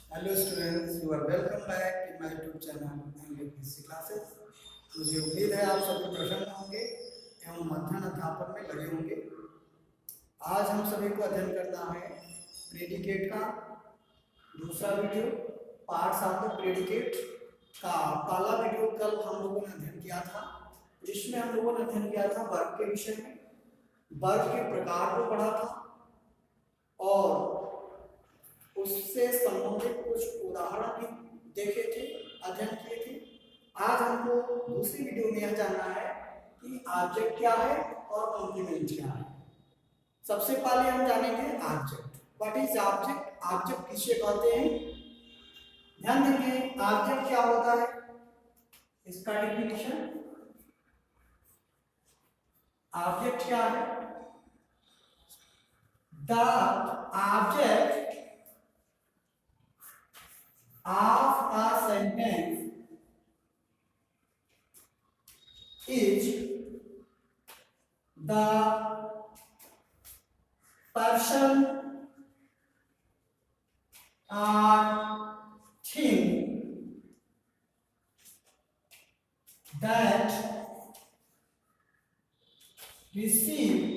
Hello students, you are welcome back in my YouTube channel English classes. मुझे उम्मीद है आप सभी प्रसन्न होंगे एवं मध्याह्न अध्यापन में लगे होंगे। आज हम सभी को अध्ययन करना है प्रेडिकेट का दूसरा video, parts of the predicate का पहला वीडियो कल हम लोगों ने अध्ययन किया था, जिसमें हम लोगों ने अध्ययन किया था वर्ब के विषय में, वर्ब के प्रकार को पढ़ा था और उससे संबंधित कुछ उदाहरण भी देखे थे, अध्ययन किए थे। आज हमको दूसरी वीडियो में यह जानना है कि ऑब्जेक्ट क्या है और कॉम्प्लीमेंट क्या है। सबसे पहले हम जानेंगे object. What is object? Object किसे कहते हैं? ध्यान देंगे ऑब्जेक्ट क्या होता है, इसका डेफिनेशन। ऑब्जेक्ट क्या है? The object of a sentence is the person or thing that receives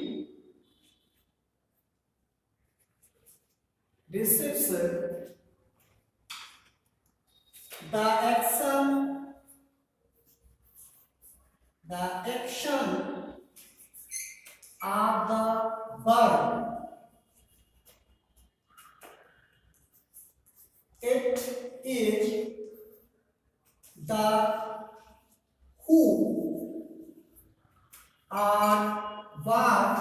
the action of the verb. It is the who or what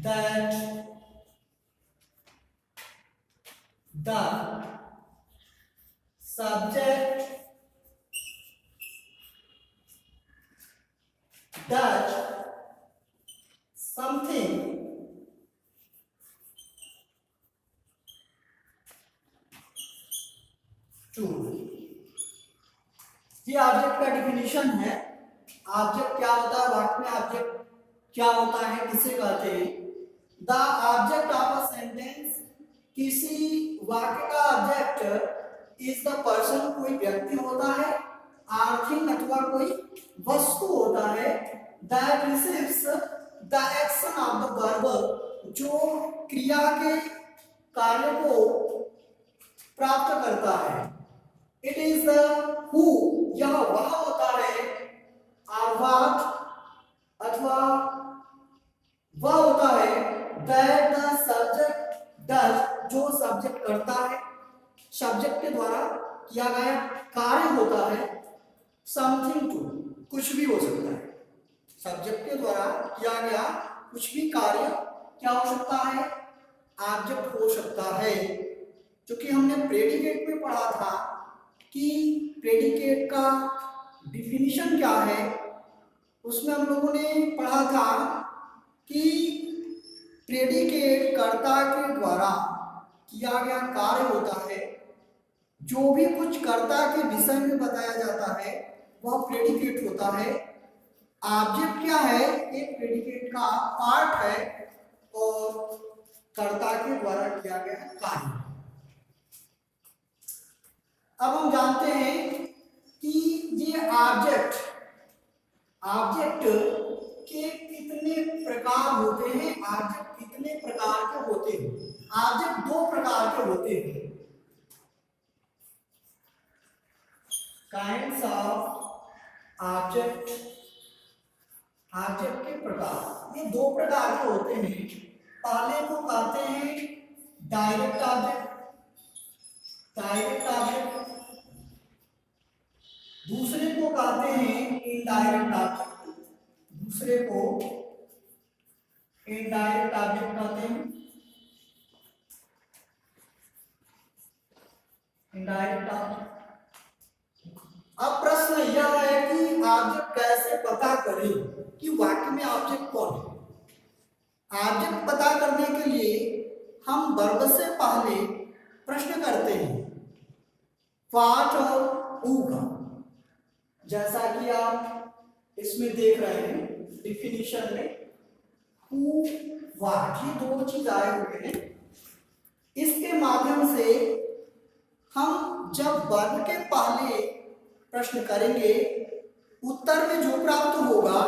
that the subject does something to। ये object का definition है। Object क्या होता है, वाक्य में object क्या होता है, किसे कहते हैं? The object of a sentence, किसी वाक्य का ऑब्जेक्ट इज द पर्सन, कोई व्यक्ति होता है, और थिंग अथवा कोई वस्तु होता है, that receives the action of the verb, जो क्रिया के कार्य को प्राप्त करता है। इट इज द हु, यह वह होता है, और व्हाट अथवा वह होता है, दैट द सब्जेक्ट डज, जो सब्जेक्ट करता है, सब्जेक्ट के द्वारा किया गया कार्य होता है, समथिंग टू, कुछ भी हो सकता है, सब्जेक्ट के द्वारा किया गया कुछ भी कार्य क्या हो सकता है, ऑब्जेक्ट हो सकता है। क्योंकि हमने प्रेडिकेट में पढ़ा था कि प्रेडिकेट का डिफिनीशन क्या है, उसमें हम लोगों ने पढ़ा था कि प्रेडिकेट कर्ता के द्वारा किया गया कार्य होता है, जो भी कुछ कर्ता के विषय में बताया जाता है वह प्रेडिकेट होता है। ऑब्जेक्ट क्या है? एक प्रेडिकेट का पार्ट है और कर्ता के द्वारा किया गया कार्य। अब हम जानते हैं कि ये ऑब्जेक्ट के कितने प्रकार होते हैं। ऑब्जेक्ट कितने प्रकार के होते हैं? ऑब्जेक्ट दो प्रकार के होते हैं। काइंड्स ऑफ ऑब्जेक्ट, ऑब्जेक्ट के प्रकार, ये दो प्रकार के होते हैं। पहले को कहते हैं डायरेक्ट ऑब्जेक्ट, दूसरे को कहते हैं इनडायरेक्ट ऑब्जेक्ट, दूसरे को इनडायरेक्ट ऑब्जेक्ट कहते हैं, इनडायरेक्ट ऑब्जेक्ट। अब प्रश्न यह है कि ऑब्जेक्ट कैसे पता करें कि वाक्य में ऑब्जेक्ट कौन है। ऑब्जेक्ट पता करने के लिए हम वर्ब से पहले प्रश्न करते हैं व्हाट और हु का। जैसा कि आप इसमें देख रहे हैं डिफिनीशन में, हु व्हाट, ये दो चीज आए हुए हैं। इसके माध्यम माध्यम से हम जब वर्ब के पहले प्रश्न करेंगे, उत्तर में जो प्राप्त होगा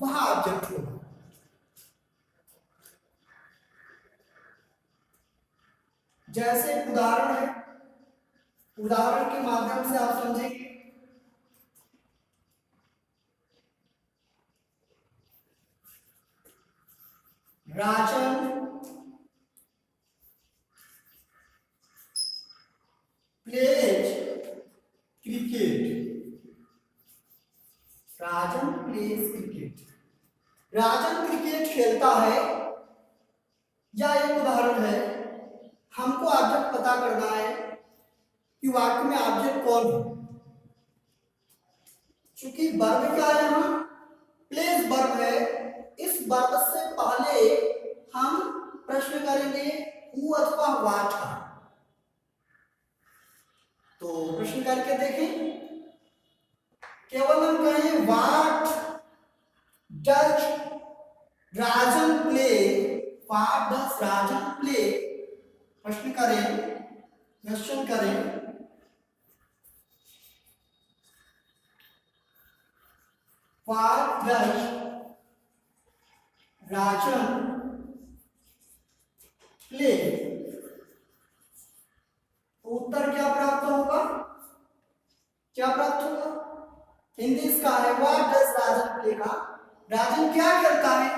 वह ऑब्जेक्ट होगा। जैसे उदाहरण है, उदाहरण के माध्यम से आप समझेंगे। राजन प्लेज क्रिकेट। राजन प्लेज क्रिकेट। राजन क्रिकेट खेलता है, या एक उदाहरण है। हमको ऑब्जेक्ट पता करना है कि वाक्य में ऑब्जेक्ट कौन है। चूंकि वर्ब क्या है, यहाँ प्लेस वर्ब है, इस वर्ब से पहले हम प्रश्न करेंगे हु अथवा व्हाट का। तो प्रश्न करके देखें। केवल हम कहें what does Rajan play, what does Rajan play, प्रश्न करें, क्वेश्चन करें। व्हाट डज राजन प्ले, उत्तर क्या प्राप्त होगा, क्या प्राप्त होगा? हिंदी इसका है व्हाट डज राजन प्ले का, राजन क्या खेलता है,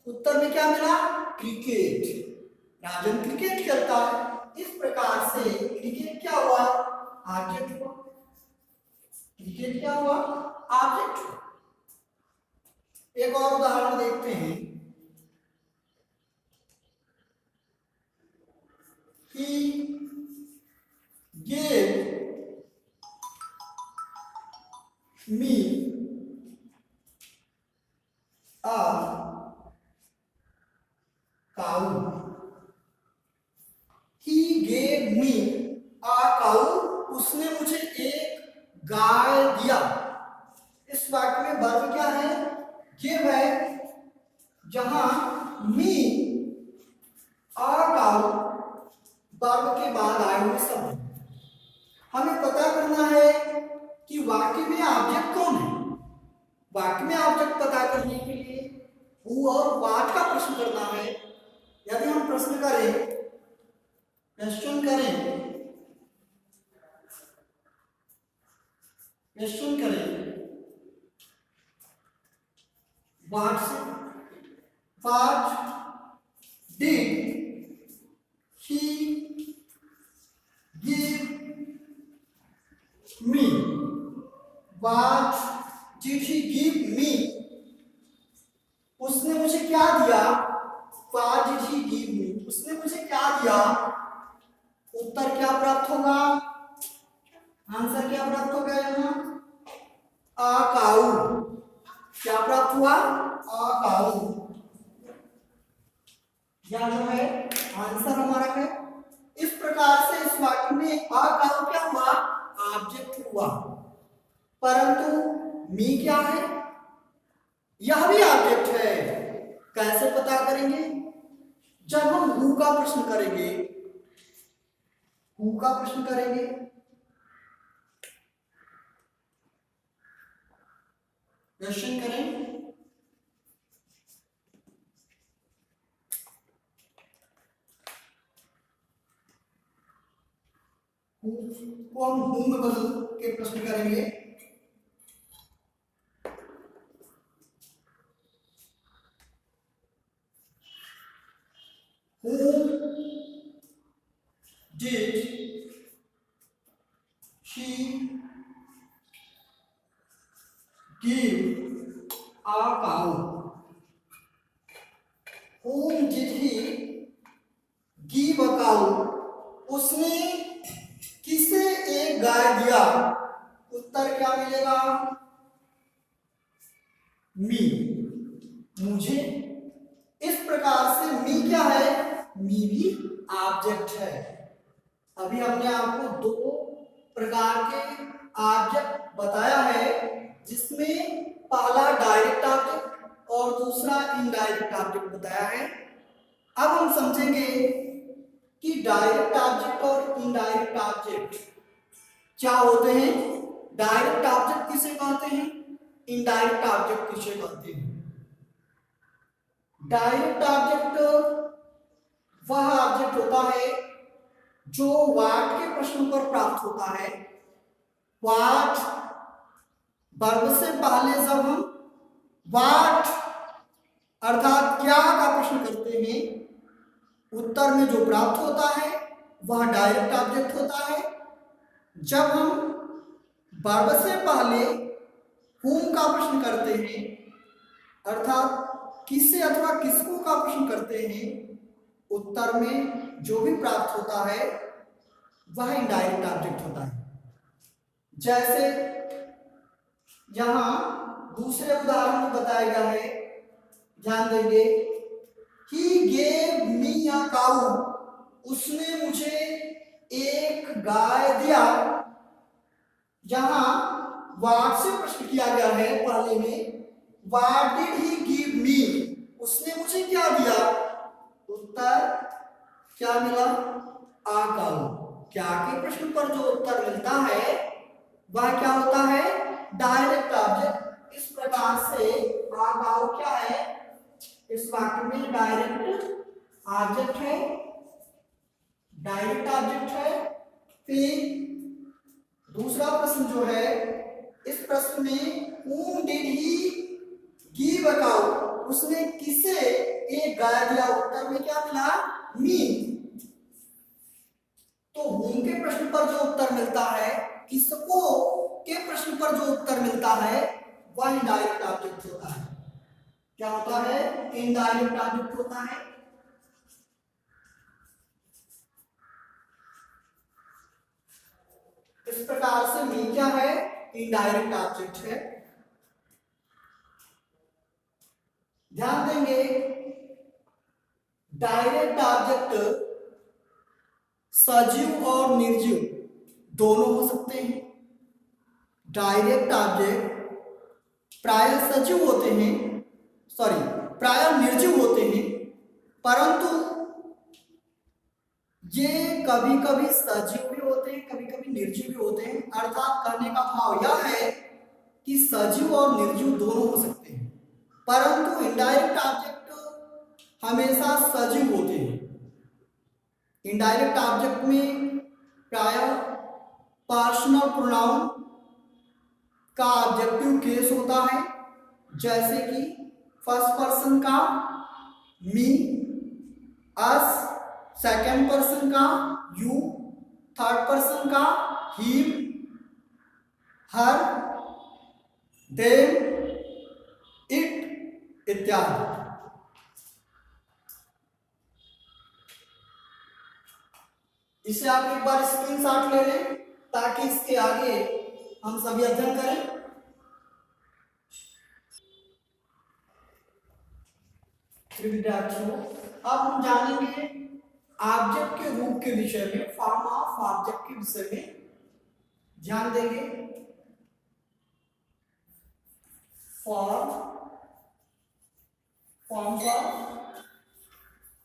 उत्तर में क्या मिला, क्रिकेट। राजन क्रिकेट खेलता है। इस प्रकार से क्रिकेट क्या हुआ, ऑब्जेक्ट हुआ। क्रिकेट क्या हुआ, ऑब्जेक्ट हुआ। एक और उदाहरण देखते हैं। He gave me a cow. He gave me a cow. उसने मुझे एक गाय दिया। इस वाक्य में वर्ब क्या है, गिव है, जहां मी आ काउ वर्ब के बाद आए हुए शब्द। हमें पता करना है कि वाक्य में ऑब्जेक्ट कौन है। वाक्य में ऑब्जेक्ट पता करने के लिए हु और व्हाट का प्रश्न करना है। यदि हम प्रश्न करें, क्वेश्चन करें, क्वेश्चन करें what did he give me, what did he give me, उसने मुझे क्या दिया, what did he give me, उसने मुझे क्या दिया, उत्तर क्या प्राप्त होगा, आंसर क्या प्राप्त होगा, यहाँ आ काऊ, क्या प्राप्त हुआ, आ काऊ, यह जो है आंसर हमारा है। इस प्रकार से इस वाक्य में आ काऊ क्या हुआ, ऑब्जेक्ट हुआ। परंतु मी क्या है, यह भी ऑब्जेक्ट है। कैसे पता करेंगे, जब हम हु का प्रश्न करेंगे, हु का प्रश्न करेंगे, क्वेश्चन करें, को हम हु में बदल के प्रश्न करेंगे। Who did she give a cow? Whom did he give a cow? उसने किसे एक गाय दिया, उत्तर क्या मिलेगा, मी, मुझे। इस प्रकार से मी क्या है, मी भी ऑब्जेक्ट है। अभी हमने आपको दो प्रकार के ऑब्जेक्ट बताया है, जिसमें पहला डायरेक्ट ऑब्जेक्ट और दूसरा इनडायरेक्ट ऑब्जेक्ट बताया है। अब हम समझेंगे कि डायरेक्ट ऑब्जेक्ट और इनडायरेक्ट ऑब्जेक्ट क्या होते हैं। डायरेक्ट ऑब्जेक्ट किसे कहते हैं, इनडायरेक्ट ऑब्जेक्ट किसे कहते हैं। डायरेक्ट ऑब्जेक्ट वह ऑब्जेक्ट होता है जो व्हाट के प्रश्न पर प्राप्त होता है। व्हाट वर्ब से पहले जब हम व्हाट अर्थात क्या का प्रश्न करते हैं, उत्तर में जो प्राप्त होता है वह डायरेक्ट ऑब्जेक्ट होता है। जब हम वर्ब से पहले whom का प्रश्न करते हैं अर्थात किससे अथवा किसको का प्रश्न करते हैं, उत्तर में जो भी प्राप्त होता है वह इनडायरेक्ट ऑब्जेक्ट होता है। जैसे यहां दूसरे उदाहरण में बताया गया है, ध्यान देंगे। He gave me a cow, उसने मुझे एक गाय दिया। यहां व्हाट से प्रश्न किया गया है पहले में, what did he give me, उसने मुझे क्या दिया, उत्तर क्या मिला, आ काऊ। क्या के प्रश्न पर जो उत्तर मिलता है वह क्या होता है, डायरेक्ट ऑब्जेक्ट। इस प्रकार से आ काऊ क्या है, इस वाक्य में डायरेक्ट ऑब्जेक्ट है, डायरेक्ट ऑब्जेक्ट है। फिर दूसरा प्रश्न जो है, इस प्रश्न में whom did he give a cow, उसने किसे एक गाय दिया, उत्तर में क्या मिला, मी। तो whom के प्रश्न पर जो उत्तर मिलता है, किसको के प्रश्न पर जो उत्तर मिलता है वह इनडायरेक्ट ऑब्जेक्ट होता है। क्या होता है, इनडायरेक्ट ऑब्जेक्ट होता है। इस प्रकार से मी क्या है, इनडायरेक्ट ऑब्जेक्ट है। ध्यान देंगे, डायरेक्ट ऑब्जेक्ट सजीव और निर्जीव दोनों हो सकते हैं। डायरेक्ट ऑब्जेक्ट प्राय सजीव होते हैं, सॉरी प्राय निर्जीव होते हैं, परंतु ये कभी कभी सजीव भी होते हैं, कभी कभी निर्जीव भी होते हैं। अर्थात कहने का भाव यह है कि सजीव और निर्जीव दोनों हो सकते हैं, परंतु इनडायरेक्ट ऑब्जेक्ट हमेशा सजीव होते हैं। इनडायरेक्ट ऑब्जेक्ट में प्रायः पर्सनल प्रोनाउन का ऑब्जेक्टिव केस होता है, जैसे कि फर्स्ट पर्सन का मी, अस, सेकंड पर्सन का यू, थर्ड पर्सन का हिम, हर, देम, इट इत्यादि। इसे आप एक बार स्क्रीनशॉट ले लें ताकि इसके आगे हम सभी अध्ययन करें। विद्यार्थियों, अब हम जानेंगे ऑब्जेक्ट के रूप के विषय में, फॉर्म ऑफ ऑब्जेक्ट के विषय में ध्यान देंगे। फॉर्म ऑफ ऑब्जेक्ट,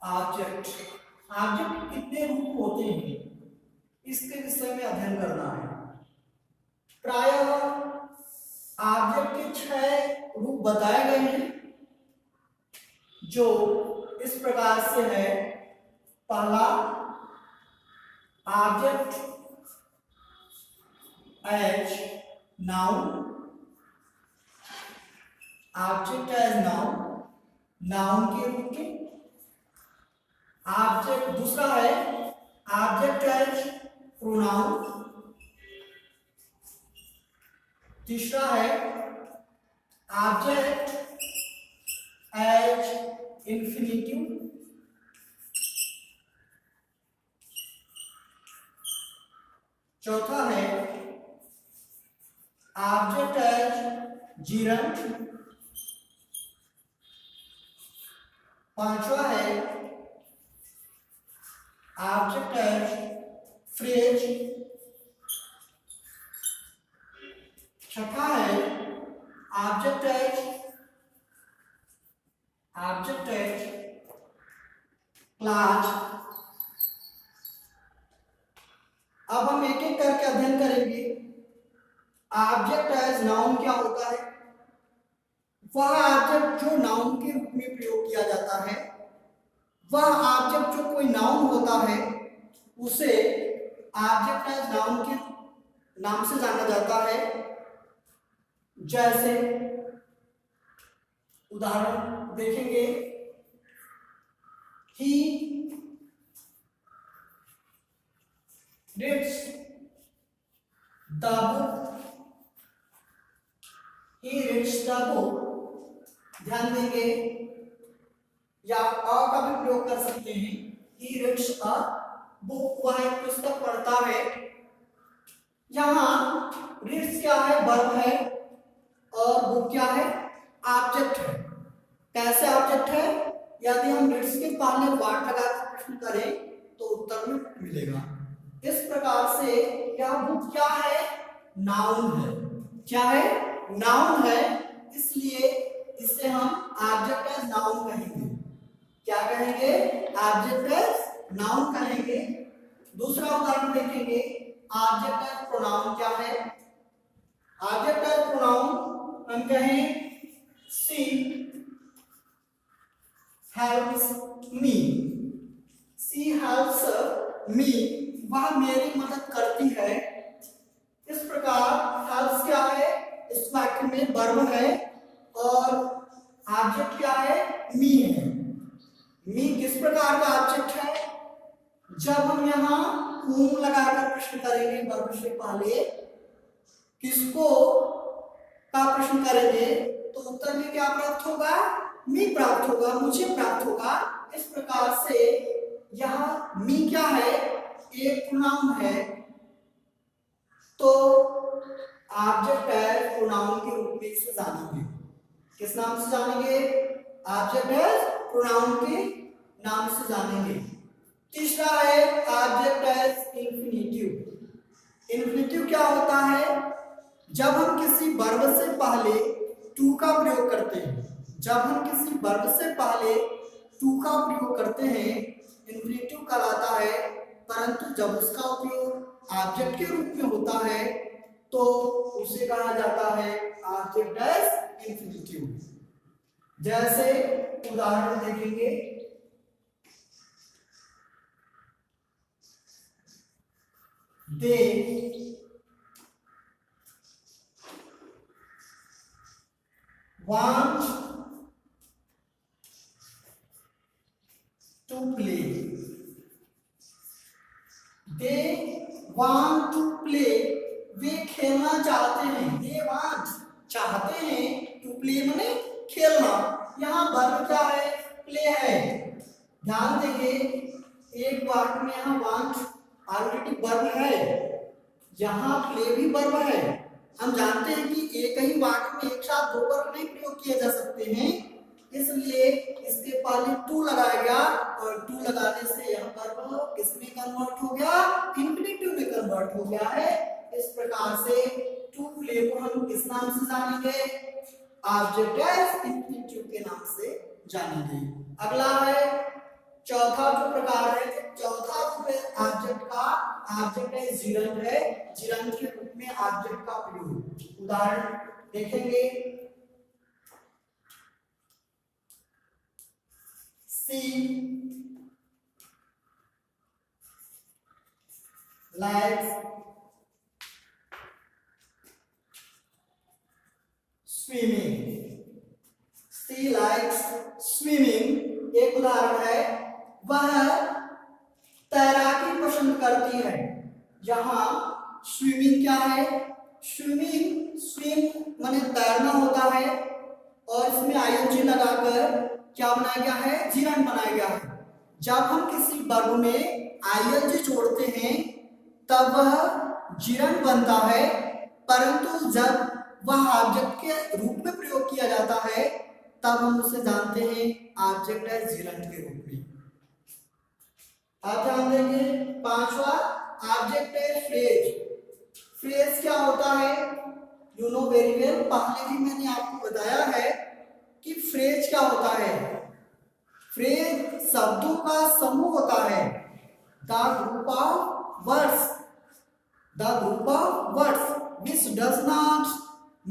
ऑब्जेक्ट कितने रूप होते हैं इसके विषय में अध्ययन करना है। प्रायः ऑब्जेक्ट के 6 रूप बताए गए हैं, जो इस प्रकार से है। पहला, object as noun, object as noun, noun के रूप में। ऑब्जेक्ट दूसरा है ऑब्जेक्ट एज प्रोनाउन। तीसरा है ऑब्जेक्ट एज इंफिनिटिव। चौथा है ऑब्जेक्ट एज जीरंट। पांचवा है ऑब्जेक्ट एज फ्रेज। छठा है ऑब्जेक्ट एज क्लास। अब हम एक एक करके अध्ययन करेंगे। ऑब्जेक्ट एज नाउन क्या होता है? वह ऑब्जेक्ट जो नाउन के रूप में प्रयोग किया जाता है, वह ऑब्जेक्ट जो कोई नाउन होता है उसे ऑब्जेक्ट एज नाउन के नाम से जाना जाता है। जैसे उदाहरण देखेंगे, he reads the book, he reads the book. ध्यान देंगे, या अ का भी प्रयोग कर सकते हैं। ही रीड्स अ बुक, वह एक पुस्तक पढ़ता है। यहाँ रीड्स क्या है? वर्ब है, और बुक क्या है? ऑब्जेक्ट है। कैसे ऑब्जेक्ट है? यदि हम रीड्स के पहले वाट लगाकर प्रश्न करें तो उत्तर में मिलेगा। इस प्रकार से यह बुक क्या है? नाउन है। क्या है? नाउन है, इसलिए इसे हम ऑब्जेक्ट एज नाउन कहेंगे। क्या कहेंगे? ऑब्जेक्ट एज नाउन कहेंगे। दूसरा उदाहरण देखेंगे, ऑब्जेक्ट एज प्रोनाउन क्या है? ऑब्जेक्ट एज प्रोनाउन हम कहें she helps me, she helps me, वह मेरी मदद करती है। इस प्रकार हेल्प्स क्या है? इस वाक्य में वर्ब है और ऑब्जेक्ट क्या है? मी है। मी किस प्रकार का ऑब्जेक्ट है? जब हम यहाँ whom लगाकर प्रश्न करेंगे वर्ब से पहले, किसको का प्रश्न करेंगे तो उत्तर में क्या प्राप्त होगा? मी प्राप्त होगा, मुझे प्राप्त होगा। इस प्रकार से यह मी क्या है? एक प्रोनाउन है, तो ऑब्जेक्ट एज प्रोनाउन के रूप में इसे जानेंगे। किस नाम से जानेंगे? ऑब्जेक्ट एज प्रोनाउन के नाम से जानेंगे। तीसरा है ऑब्जेक्ट एज इंफिनिटिव। इंफिनिटिव क्या होता है? जब हम किसी वर्ब से पहले टू का प्रयोग करते हैं, जब हम किसी वर्ब से पहले टू का प्रयोग करते हैं, इंफिनिटिव कहलाता है। परंतु जब उसका उपयोग ऑब्जेक्ट के रूप में होता है तो उसे कहा जाता है ऑब्जेक्ट एज इंफिनिटिव। जैसे उदाहरण देखेंगे, दे want to play, they want to play, वे खेलना चाहते हैं। they want चाहते हैं, to play माने खेलना। यहाँ वर्ब क्या है? प्ले है। ध्यान देंगे, एक वाक्य में यहाँ want ऑलरेडी वर्ब है, यहाँ प्ले भी वर्ब है। हम जानते हैं कि एक ही वाक्य में एक साथ दो वर्ब नहीं प्रयोग किए जा सकते हैं, इसलिए इसके पहले टू लगाया गया और टू लगाने से यह वर्ब किसमें कन्वर्ट हो गया? इंफिनिटिव में कन्वर्ट हो गया है। इस प्रकार से टू प्ले को हम किस नाम से जानेंगे? ऑब्जेक्ट एज इंफिनिटिव के नाम से जानेंगे। अगला है चौथा जो प्रकार है, चौथा ऑब्जेक्ट का ऑब्जेक्ट है जिरंड है। जिरंड के रूप में ऑब्जेक्ट का प्रयोग। उदाहरण देखेंगे, सी लाइक्स स्विमिंग, सी लाइक्स स्विमिंग एक उदाहरण है। वह तैराकी पसंद करती है। यहाँ स्विमिंग क्या है? स्विमिंग, स्विम माने तैरना होता है और इसमें आईएनजी लगाकर क्या बनाया गया है? जिरंड बनाया गया है। जब हम किसी वर्ब में आईएनजी जोड़ते हैं तब वह जिरंड बनता है, परंतु जब वह ऑब्जेक्ट के रूप में प्रयोग किया जाता है तब हम उसे जानते हैं ऑब्जेक्ट एज जिरंड के रूप में। आप ध्यान देंगे, पांचवा ऑब्जेक्ट है फ्रेज। फ्रेज क्या होता है? यू नो वेरी वेल, पहले भी मैंने आपको बताया है कि फ्रेज क्या होता है। फ्रेज शब्दों का समूह होता है, the group of words the group of words which does not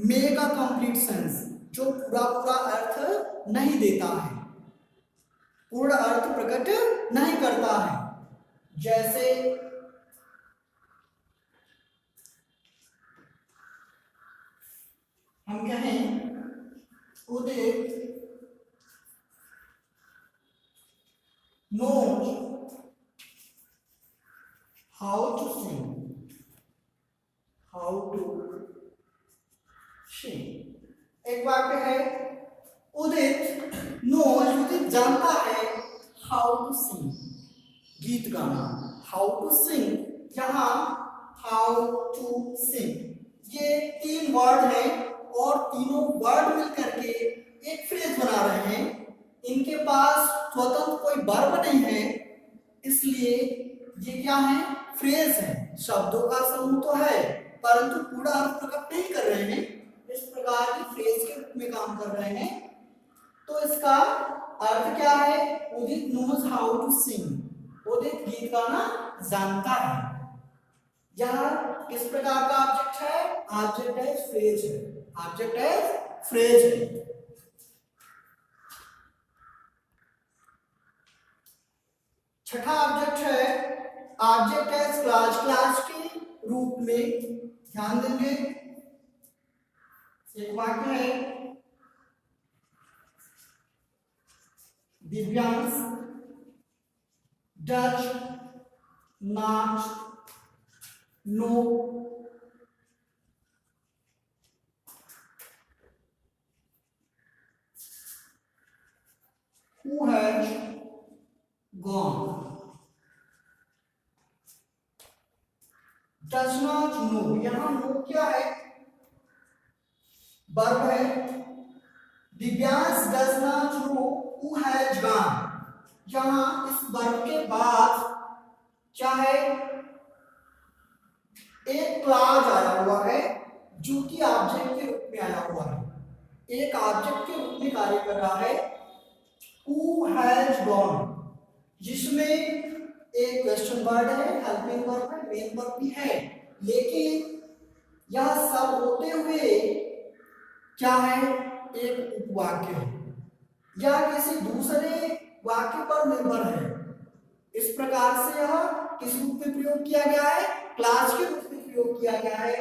make a complete sense, जो पूरा पूरा अर्थ नहीं देता है, पूर्ण अर्थ प्रकट नहीं करता है। जैसे हम कहें उदित knows how to sing, how to sing। एक वाक्य है उदित knows, उदित जानता है how to sing, गीत गाना। how to sing, यहाँ how to sing, ये तीन वर्ड है और तीनों वर्ड मिलकर के एक फ्रेज बना रहे हैं। इनके पास स्वतंत्र कोई वर्ब नहीं है, इसलिए ये क्या है, फ्रेज है। शब्दों का समूह तो है परंतु पूरा अर्थ प्रकट नहीं कर रहे हैं, इस प्रकार की फ्रेज के रूप में काम कर रहे हैं। तो इसका अर्थ क्या है, उदित नोज हाउ टू सिंग, उदित गीत गाना जानता है। यह किस प्रकार का ऑब्जेक्ट है, ऑब्जेक्ट है फ्रेज है, ऑब्जेक्ट है फ्रेज है। छठा ऑब्जेक्ट है ऑब्जेक्ट एज क्लास, क्लास के रूप में। ध्यान देंगे, एक वाक्य है Divyansh does not know who has gone, does not know, यहां नो क्या है, वर्ब है। Divyansh does not know who has gone, यहां इस वर्ब के बाद क्या है, एक क्लॉज आया हुआ है जो कि ऑब्जेक्ट के रूप में आया हुआ है, एक ऑब्जेक्ट के रूप में कार्य कर रहा है। हु हैज गॉन, जिसमें एक क्वेश्चन वर्ड है, हेल्पिंग वर्ब है, मेन वर्ब भी है, लेकिन यह सब होते हुए क्या है, एक उपवाक्य है या किसी दूसरे वाक्य पर निर्भर है। इस प्रकार से यह किस रूप में प्रयोग किया गया है, क्लास के रूप में प्रयोग किया गया है,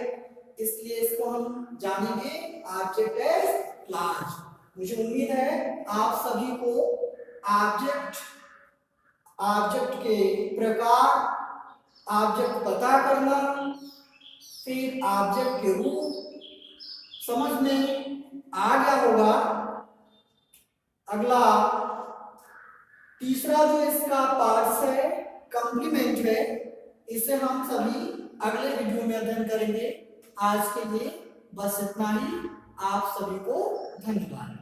इसलिए इसको हम जानेंगे ऑब्जेक्ट एज क्लास। मुझे उम्मीद है आप सभी को ऑब्जेक्ट के प्रकार, ऑब्जेक्ट पता करना, फिर ऑब्जेक्ट के रूप समझ में आ गया होगा। अगला तीसरा जो इसका पार्ट्स है, कॉम्प्लीमेंट है, इसे हम सभी अगले वीडियो में अध्ययन करेंगे। आज के लिए बस इतना ही। आप सभी को धन्यवाद।